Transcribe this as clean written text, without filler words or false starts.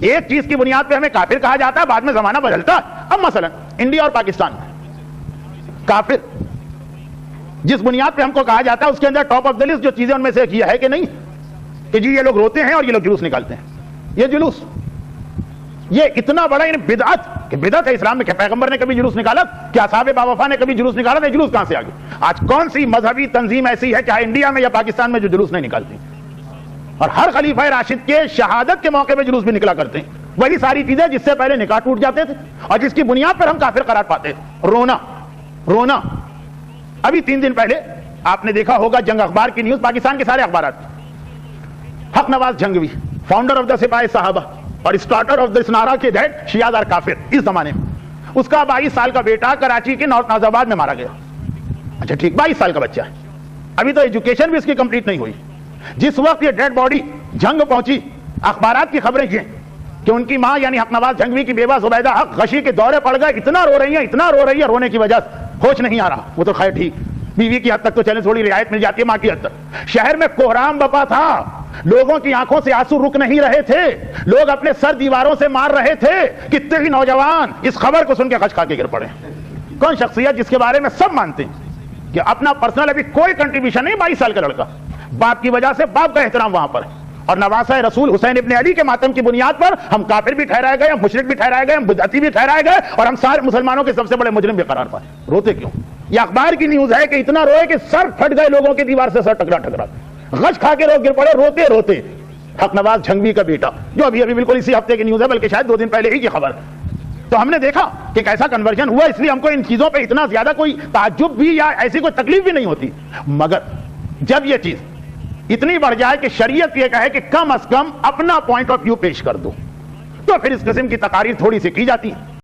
ایک چیز کی بنیاد پہ ہمیں کافر کہا جاتا ہے, بعد میں زمانہ بدلتا ہے. اب مثلا انڈیا اور پاکستان کافر جس بنیاد پہ ہم کو کہا جاتا ہے, اس کے اندر ٹاپ آف دا لسٹ جو چیزیں ان میں سے یہ ہے کہ نہیں کہ جی یہ لوگ روتے ہیں اور یہ لوگ جلوس نکالتے ہیں. یہ جلوس یہ اتنا بڑا بدعت کہ بدعت ہے اسلام میں کہ پیغمبر نے کبھی جلوس نکالا, کیا صحاب باوفا نے کبھی جلوس نکالا؟ نہیں. جلوس کہاں سے آ گیا؟ آج کون سی مذہبی تنظیم ایسی ہے چاہے انڈیا میں یا پاکستان میں جو جلوس نہیں نکالتی؟ اور ہر خلیفہ راشد کے شہادت کے موقع پہ جلوس بھی نکلا کرتے ہیں. وہی ساری چیزیں جس سے پہلے نکاح ٹوٹ جاتے تھے اور جس کی بنیاد پر ہم کافر قرار پاتے تھے. رونا. ابھی 3 دن پہلے آپ نے دیکھا ہوگا جنگ اخبار کی نیوز, پاکستان کے سارے اخبارات, حق نواز جھنگوی فاؤنڈر آف دا سپاہی صحابہ اور اسٹارٹر آف دا اس نعرہ کے دیٹ شیعہ دار کافر اس زمانے میں, اس کا 22 سال کا بیٹا کراچی کے نارتھ ناز آباد میں مارا گیا. اچھا ٹھیک, 22 سال کا بچہ ہے, ابھی تو ایجوکیشن بھی اس کی کمپلیٹ نہیں ہوئی. جس وقت یہ ڈیڈ باڈی جنگ پہنچی, اخبارات کی خبریں یہ کہ ان کی ماں یعنی حق نواز جھنگوی کی بیوہ زبیدہ حق غشی کے دورے پڑ گئے. اتنا رو رہی ہیں, رونے کی وجہ سے ہوش نہیں آ رہا. وہ تو خیر ٹھیک, بیوی کی حد تک تو چلے تھوڑی رعایت مل جاتی ہے, ماں کی حد تک. شہر میں کوہرام بپا تھا, لوگوں کی آنکھوں سے آنسو رک نہیں رہے تھے, لوگ اپنے سر دیواروں سے مار رہے تھے. کتنے ہی نوجوان اس خبر کو سن کے غش کھا کے گر پڑے. کون شخصیت جس کے بارے میں سب مانتے ہیں کہ اپنا پرسنل ابھی کوئی کنٹریبیوشن نہیں, 22 سال کا لڑکا, باپ کی وجہ سے باپ کا احترام وہاں پر. اور نواسہ رسول حسین ابن علی کے ماتم کی بنیاد پر ہم کافر بھی ٹھہرائے گئے, ہم مشرک بھی ٹھہرائے گئے, ہم بدعتی بھی ٹھہرائے گئے, اور ہم سارے مسلمانوں کے سب سے بڑے مجرم بھی قرار پائے. روتے کیوں؟ یہ اخبار کی نیوز ہے کہ اتنا روئے کہ سر پھٹ گئے لوگوں کی, دیوار سے سر ٹکرا غش کھا کے لوگ گر پڑے روتے. حق نواز جھنگوی کا بیٹا, جو ابھی بالکل اسی ہفتے کی نیوز ہے, بلکہ شاید 2 دن پہلے ہی کی خبر. تو ہم نے دیکھا کہ کیسا کنورژن ہوا, اس لیے ہم کو ان چیزوں پہ اتنا زیادہ کوئی تعجب بھی یا ایسی کوئی تکلیف بھی نہیں ہوتی. مگر جب یہ چیز اتنی بڑھ جائے کہ شریعت یہ کہے کہ کم از کم اپنا پوائنٹ آف ویو پیش کر دو, تو پھر اس قسم کی تقاریر تھوڑی سی کی جاتی ہیں.